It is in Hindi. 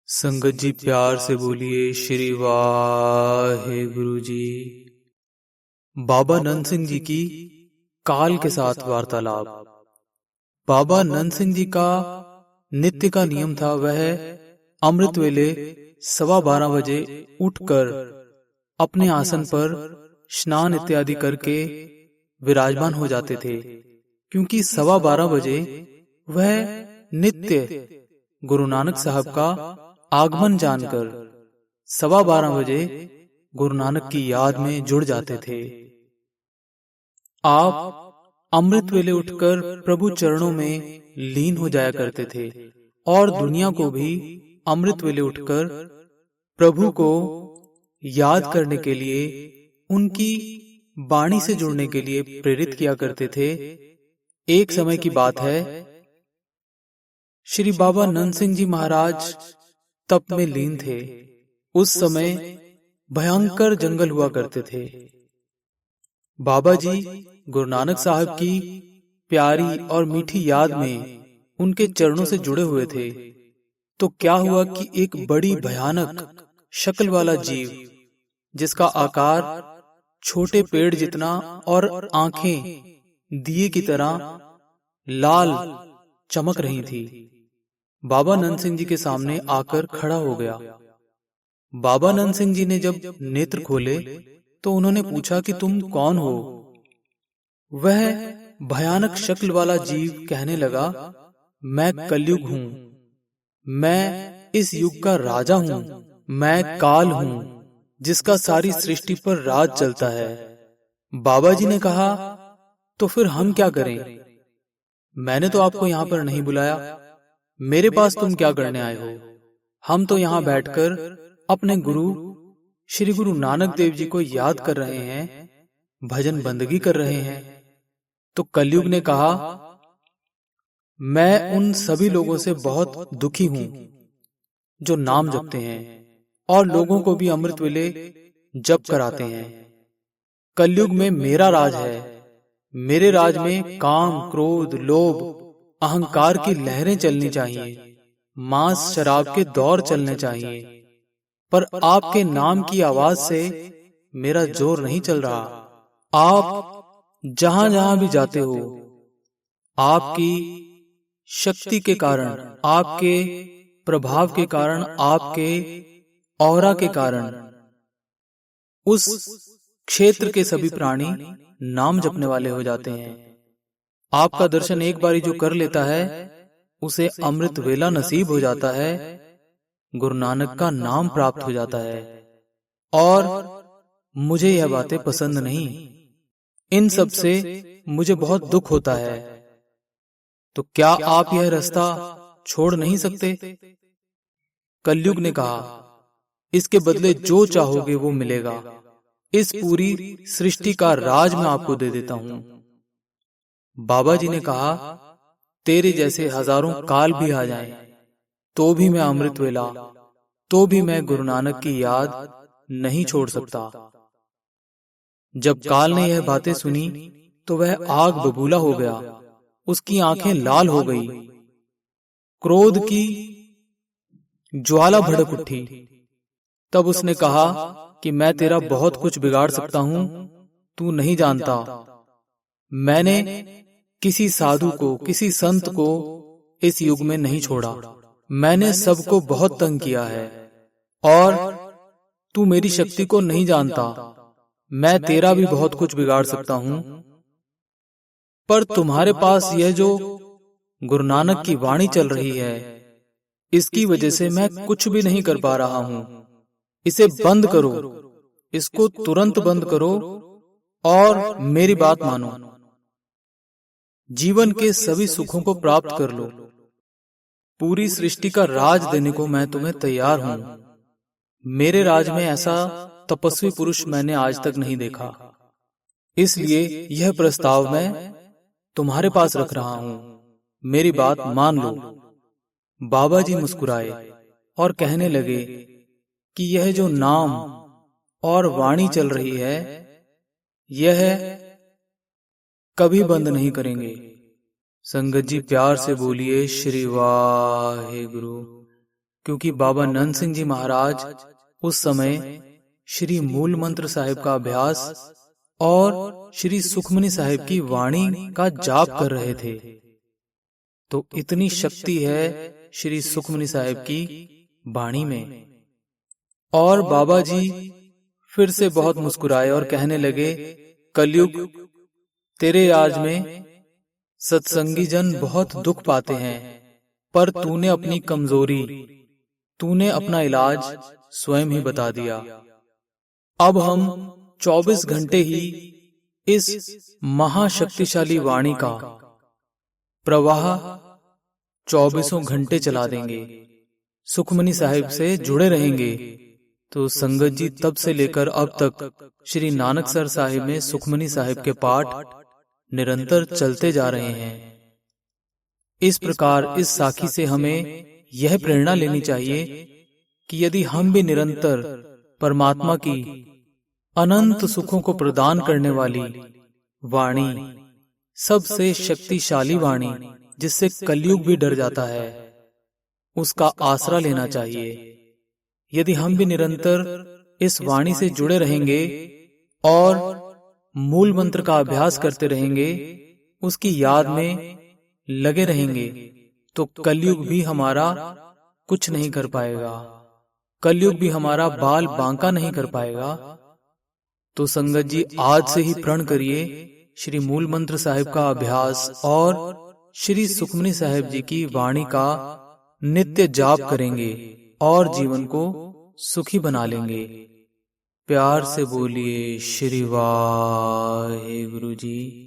संगत जी प्यार से बोलिए श्री वाहे गुरु जी। बाबा नंद सिंह जी की काल के साथ वार्तालाप। बाबा नंद सिंह जी का नित्य का नियम था, वह अमृत वेले 12:15 बजे उठकर अपने आसन पर स्नान इत्यादि करके विराजमान हो जाते थे, क्योंकि 12:15 बजे वह नित्य गुरु नानक साहब का आगमन जानकर 12:15 बजे गुरु नानक की याद में जुड़ जाते थे। आप अमृत वेले उठकर प्रभु चरणों में लीन हो जाया करते थे और दुनिया को भी अमृत वेले उठकर प्रभु को याद करने के लिए, उनकी वाणी से जुड़ने के लिए प्रेरित किया करते थे। एक समय की बात है, श्री बाबा नंद सिंह जी महाराज तप में लीन थे। उस समय भयंकर जंगल हुआ करते थे। बाबा जी गुरु नानक साहब की प्यारी और मीठी याद में उनके चरणों से जुड़े हुए थे। तो क्या हुआ कि एक बड़ी भयानक शक्ल वाला जीव, जिसका आकार छोटे पेड़ जितना और आंखें दिए की तरह लाल चमक रही थी, बाबा नंद सिंह जी के सामने आकर खड़ा हो गया। बाबा नंद सिंह जी ने जब नेत्र खोले तो उन्होंने पूछा कि तुम कौन हो? वह भयानक शक्ल वाला जीव कहने लगा, मैं कलयुग हूं, मैं इस युग का राजा हूं, मैं काल हूं, जिसका सारी सृष्टि पर राज चलता है। बाबा जी ने कहा, तो फिर हम क्या करें? मैंने तो आपको यहां पर नहीं बुलाया, मेरे पास तुम क्या करने आए हो? हम तो यहां बैठकर अपने गुरु श्री गुरु नानक देव जी को याद कर रहे हैं, भजन बंदगी कर रहे हैं। तो कलयुग ने कहा, मैं उन सभी लोगों से बहुत दुखी हूं जो नाम जपते हैं और लोगों को भी अमृत वेले जप कराते हैं। कलयुग में मेरा राज है। मेरे राज में काम, क्रोध, लोभ, अहंकार की लहरें चलनी चाहिए, मांस शराब के दौर चलने चाहिए, पर आपके नाम की आवाज से मेरा जोर नहीं चल रहा। आप जहां जहां भी जाते हो, आपकी शक्ति के कारण, आपके प्रभाव के कारण, आपके ऑरा के कारण उस क्षेत्र के सभी प्राणी नाम जपने वाले हो जाते हैं। आपका दर्शन एक बारी जो कर लेता है, उसे अमृत वेला नसीब हो जाता है, गुरु नानक का नाम प्राप्त हो जाता है। और मुझे यह बातें पसंद नहीं, इन सब से मुझे बहुत दुख होता है। तो क्या आप यह रास्ता छोड़ नहीं सकते? कलयुग ने कहा, इसके बदले जो चाहोगे वो मिलेगा। इस पूरी सृष्टि का राज मैं आपको दे देता हूं। बाबा जी ने कहा, तेरे जैसे हजारों काल भी आ जाएं, तो भी मैं अमृत वेला, तो भी मैं गुरु नानक की याद नहीं छोड़ सकता। जब काल ने यह बातें सुनी तो वह आग बबूला हो गया, उसकी आंखें लाल हो गई, क्रोध की ज्वाला भड़क उठी। तब उसने कहा कि मैं तेरा बहुत कुछ बिगाड़ सकता हूं, तू नहीं जानता। मैंने किसी साधु को, किसी संत को इस युग में नहीं छोड़ा। मैंने सबको बहुत तंग किया है और तू मेरी शक्ति को नहीं जानता। मैं तेरा भी बहुत कुछ बिगाड़ सकता हूं, पर तुम्हारे पास यह जो गुरु नानक की वाणी चल रही है, इसकी वजह से मैं कुछ भी नहीं कर पा रहा हूं। इसे बंद करो, इसको तुरंत बंद करो और मेरी बात मानो। जीवन के सभी सुखों को प्राप्त कर लो। पूरी सृष्टि का राज देने को मैं तुम्हें तैयार हूं। मेरे राज में ऐसा तपस्वी पुरुष मैंने आज तक नहीं देखा, इसलिए यह प्रस्ताव मैं तुम्हारे पास रख रहा हूं, मेरी बात मान लो। बाबा जी मुस्कुराए और कहने लगे कि यह जो नाम और वाणी चल रही है, यह कभी बंद नहीं करेंगे। संगत जी प्यार से बोलिए श्री वाहे गुरु। क्योंकि बाबा नंद सिंह जी महाराज उस समय श्री मूल मंत्र साहिब का अभ्यास और श्री सुखमनी साहिब की वाणी का जाप कर रहे थे। तो इतनी शक्ति है श्री सुखमनी साहिब की वाणी में। और बाबा जी फिर से बहुत मुस्कुराए और कहने लगे, कलयुग, तेरे राज में सत्संगी जन बहुत दुख पाते हैं, पर तूने अपनी कमजोरी, तूने अपना इलाज स्वयं ही बता दिया। अब हम 24 घंटे ही इस महाशक्तिशाली वाणी का प्रवाह 24 घंटे चला देंगे, सुखमनी साहिब से जुड़े रहेंगे। तो संगत जी तब से लेकर अब तक श्री नानकसर साहिब में सुखमनी साहिब के पाठ निरंतर चलते जा रहे हैं। इस प्रकार इस साखी से हमें यह प्रेरणा लेनी चाहिए कि यदि हम भी निरंतर परमात्मा की अनंत सुखों को प्रदान करने वाली वाणी, सबसे शक्तिशाली वाणी जिससे कलयुग भी डर जाता है, उसका आसरा लेना चाहिए। यदि हम भी निरंतर इस वाणी से जुड़े रहेंगे और मूल मंत्र का अभ्यास करते रहेंगे, उसकी याद में लगे रहेंगे, तो कलयुग भी हमारा कुछ नहीं कर पाएगा, कलयुग भी हमारा बाल बांका नहीं कर पाएगा। तो संगत जी आज से ही प्रण करिए, श्री मूल मंत्र साहिब का अभ्यास और श्री सुखमनी साहिब जी की वाणी का नित्य जाप करेंगे और जीवन को सुखी बना लेंगे। प्यार से बोलिए श्री वाहेगुरु जी।